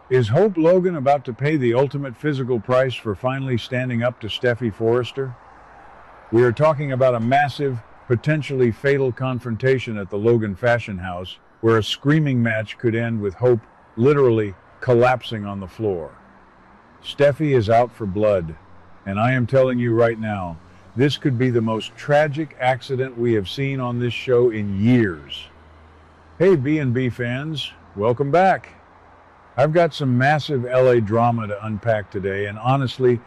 Is Hope Logan about to pay the ultimate physical price for finally standing up to Steffy Forrester? We are talking about a massive, potentially fatal confrontation at the Logan fashion house, where a screaming match could end with Hope literally collapsing on the floor. Steffy is out for blood, and I am telling you right now, this could be the most tragic accident we have seen on this show in years. Hey B&B fans, welcome back. I've got some massive LA drama to unpack today, and honestly,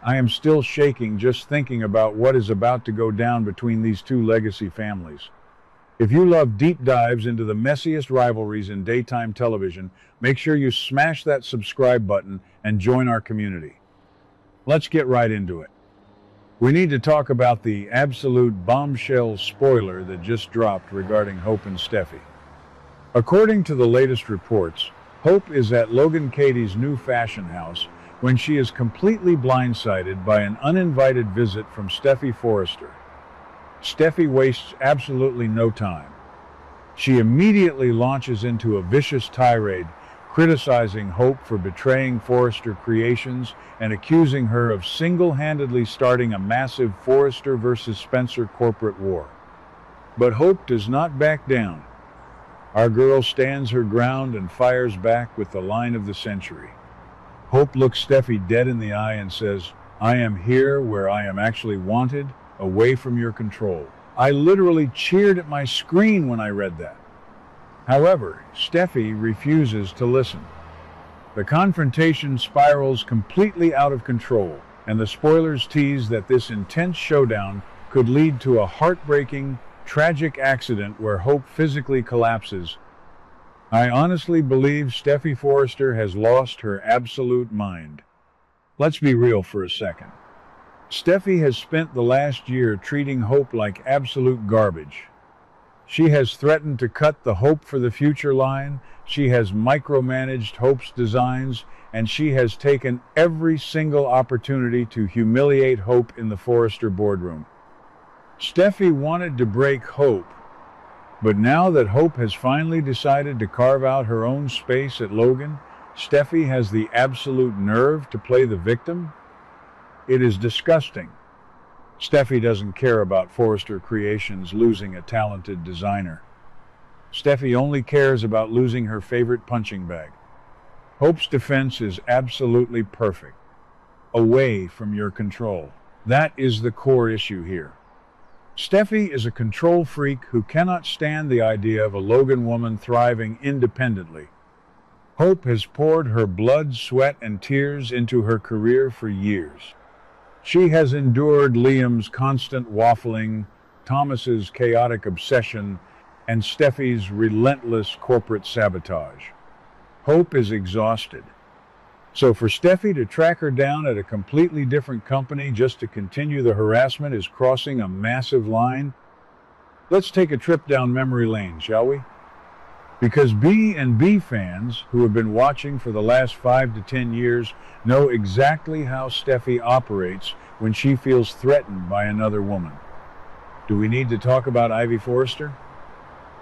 I am still shaking just thinking about what is about to go down between these two legacy families. If you love deep dives into the messiest rivalries in daytime television, make sure you smash that subscribe button and join our community. Let's get right into it. We need to talk about the absolute bombshell spoiler that just dropped regarding Hope and Steffy. According to the latest reports, Hope is at Logan Katie's new fashion house when she is completely blindsided by an uninvited visit from Steffy Forrester. Steffy wastes absolutely no time. She immediately launches into a vicious tirade, criticizing Hope for betraying Forrester Creations and accusing her of single-handedly starting a massive Forrester versus Spencer corporate war. But Hope does not back down. Our girl stands her ground and fires back with the line of the century. Hope looks Steffy dead in the eye and says, "I am here where I am actually wanted, away from your control." I literally cheered at my screen when I read that. However, Steffy refuses to listen. The confrontation spirals completely out of control, and the spoilers tease that this intense showdown could lead to a heartbreaking, tragic accident where Hope physically collapses. I honestly believe Steffy Forrester has lost her absolute mind. Let's be real for a second. Steffy has spent the last year treating Hope like absolute garbage. She has threatened to cut the Hope for the Future line, she has micromanaged Hope's designs, and she has taken every single opportunity to humiliate Hope in the Forrester boardroom. Steffy wanted to break Hope, but now that Hope has finally decided to carve out her own space at Logan, Steffy has the absolute nerve to play the victim? It is disgusting. Steffy doesn't care about Forrester Creations losing a talented designer. Steffy only cares about losing her favorite punching bag. Hope's defense is absolutely perfect. Away from your control. That is the core issue here. Steffy is a control freak who cannot stand the idea of a Logan woman thriving independently. Hope has poured her blood, sweat, and tears into her career for years. She has endured Liam's constant waffling, Thomas's chaotic obsession, and Steffy's relentless corporate sabotage. Hope is exhausted. So for Steffy to track her down at a completely different company just to continue the harassment is crossing a massive line. Let's take a trip down memory lane, shall we? Because B&B fans who have been watching for the last 5 to 10 years know exactly how Steffy operates when she feels threatened by another woman. Do we need to talk about Ivy Forrester?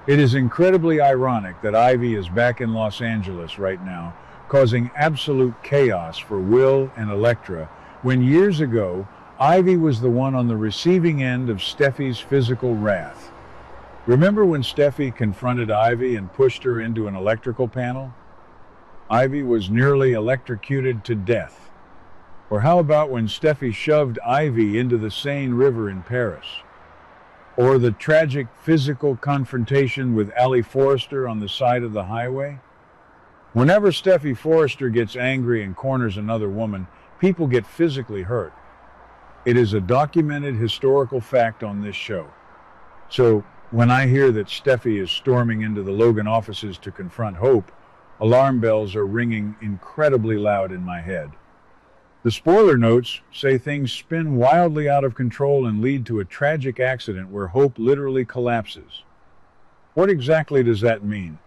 It is incredibly ironic that Ivy is back in Los Angeles right now, causing absolute chaos for Will and Elektra, when years ago, Ivy was the one on the receiving end of Steffy's physical wrath. Remember when Steffy confronted Ivy and pushed her into an electrical panel? Ivy was nearly electrocuted to death. Or how about when Steffy shoved Ivy into the Seine River in Paris? Or the tragic physical confrontation with Aly Forrester on the side of the highway? Whenever Steffy Forrester gets angry and corners another woman, people get physically hurt. It is a documented historical fact on this show. So, when I hear that Steffy is storming into the Logan offices to confront Hope, alarm bells are ringing incredibly loud in my head. The spoiler notes say things spin wildly out of control and lead to a tragic accident where Hope literally collapses. What exactly does that mean?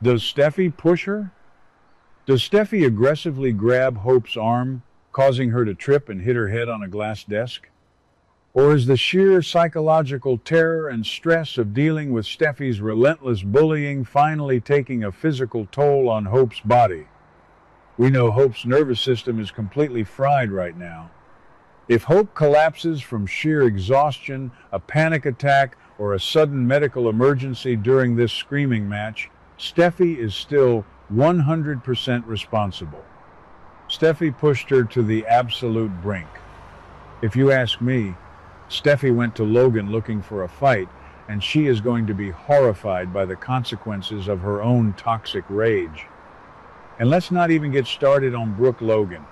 Does Steffy push her? Does Steffy aggressively grab Hope's arm, causing her to trip and hit her head on a glass desk? Or is the sheer psychological terror and stress of dealing with Steffy's relentless bullying finally taking a physical toll on Hope's body? We know Hope's nervous system is completely fried right now. If Hope collapses from sheer exhaustion, a panic attack, or a sudden medical emergency during this screaming match, Steffy is still 100% responsible. Steffy pushed her to the absolute brink. If you ask me, Steffy went to Logan looking for a fight, and she is going to be horrified by the consequences of her own toxic rage. And let's not even get started on Brooke Logan.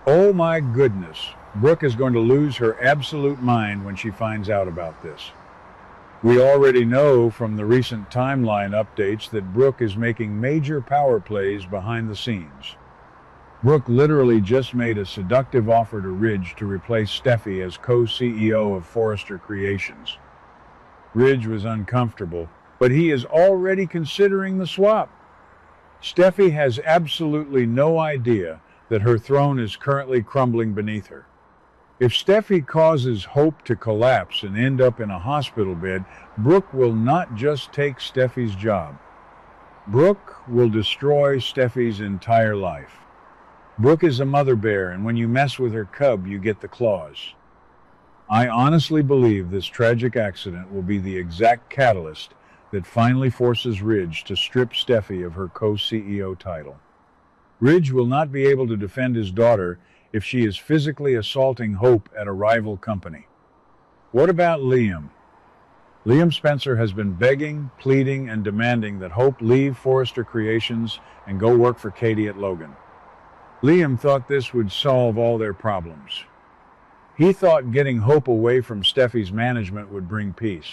Oh my goodness, Brooke is going to lose her absolute mind when she finds out about this. We already know from the recent timeline updates that Brooke is making major power plays behind the scenes. Brooke literally just made a seductive offer to Ridge to replace Steffy as co-CEO of Forrester Creations. Ridge was uncomfortable, but he is already considering the swap. Steffy has absolutely no idea that her throne is currently crumbling beneath her. If Steffy causes Hope to collapse and end up in a hospital bed, Brooke will not just take Steffy's job. Brooke will destroy Steffy's entire life. Brooke is a mother bear, and when you mess with her cub, you get the claws. I honestly believe this tragic accident will be the exact catalyst that finally forces Ridge to strip Steffy of her co-CEO title. Ridge will not be able to defend his daughter if she is physically assaulting Hope at a rival company. What about Liam? Liam Spencer has been begging, pleading, and demanding that Hope leave Forrester Creations and go work for Katie at Logan. Liam thought this would solve all their problems. He thought getting Hope away from Steffy's management would bring peace.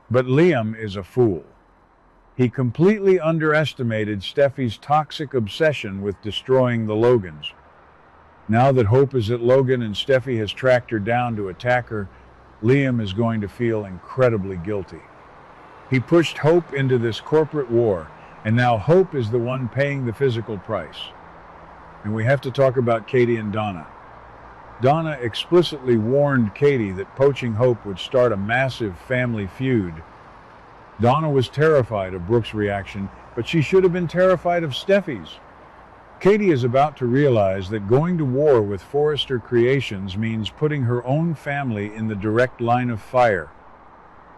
But Liam is a fool. He completely underestimated Steffy's toxic obsession with destroying the Logans. Now that Hope is at Logan and Steffy has tracked her down to attack her, Liam is going to feel incredibly guilty. He pushed Hope into this corporate war, and now Hope is the one paying the physical price. And we have to talk about Katie and Donna. Donna explicitly warned Katie that poaching Hope would start a massive family feud. Donna was terrified of Brooke's reaction, but she should have been terrified of Steffy's. Katie is about to realize that going to war with Forrester Creations means putting her own family in the direct line of fire.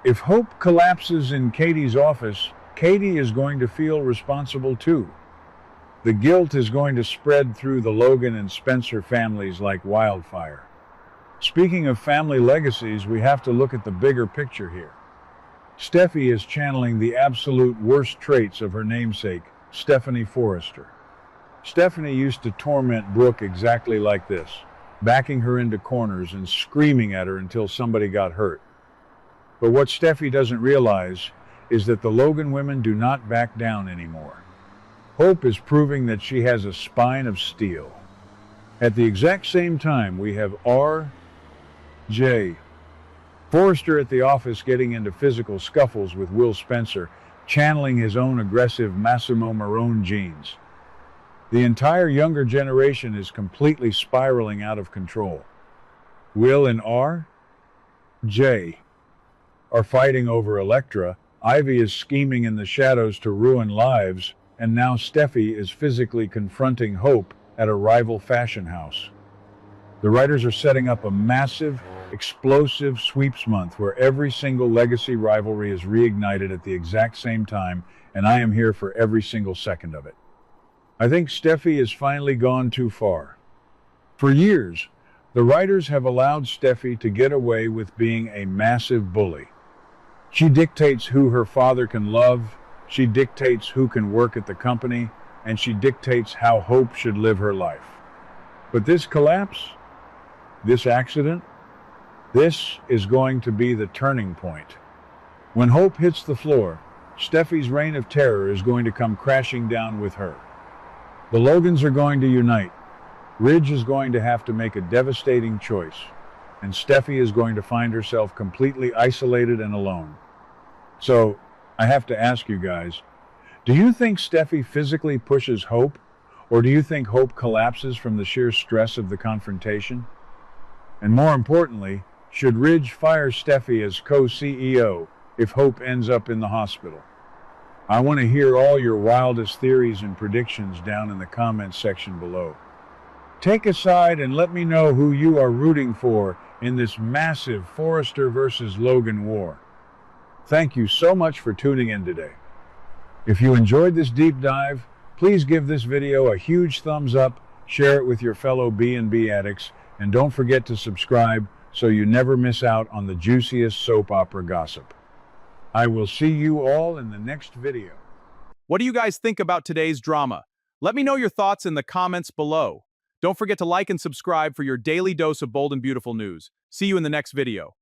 If Hope collapses in Katie's office, Katie is going to feel responsible too. The guilt is going to spread through the Logan and Spencer families like wildfire. Speaking of family legacies, we have to look at the bigger picture here. Steffy is channeling the absolute worst traits of her namesake, Steffy Forrester. Steffy used to torment Brooke exactly like this, backing her into corners and screaming at her until somebody got hurt. But what Steffy doesn't realize is that the Logan women do not back down anymore. Hope is proving that she has a spine of steel. At the exact same time, we have R.J. Forrester at the office getting into physical scuffles with Will Spencer, channeling his own aggressive Massimo Marone genes. The entire younger generation is completely spiraling out of control. Will and R.J. are fighting over Elektra, Ivy is scheming in the shadows to ruin lives, and now Steffy is physically confronting Hope at a rival fashion house. The writers are setting up a massive, explosive sweeps month where every single legacy rivalry is reignited at the exact same time, and I am here for every single second of it. I think Steffy has finally gone too far. For years, the writers have allowed Steffy to get away with being a massive bully. She dictates who her father can love, she dictates who can work at the company, and she dictates how Hope should live her life. But this collapse, this accident, this is going to be the turning point. When Hope hits the floor, Steffy's reign of terror is going to come crashing down with her. The Logans are going to unite. Ridge is going to have to make a devastating choice, and Steffy is going to find herself completely isolated and alone. So, I have to ask you guys, do you think Steffy physically pushes Hope, or do you think Hope collapses from the sheer stress of the confrontation? And more importantly, should Ridge fire Steffy as co-CEO if Hope ends up in the hospital? I want to hear all your wildest theories and predictions down in the comments section below. Take a side and let me know who you are rooting for in this massive Forrester versus Logan war. Thank you so much for tuning in today. If you enjoyed this deep dive, please give this video a huge thumbs up, share it with your fellow B&B addicts, and don't forget to subscribe so you never miss out on the juiciest soap opera gossip. I will see you all in the next video. What do you guys think about today's drama? Let me know your thoughts in the comments below. Don't forget to like and subscribe for your daily dose of bold and beautiful news. See you in the next video.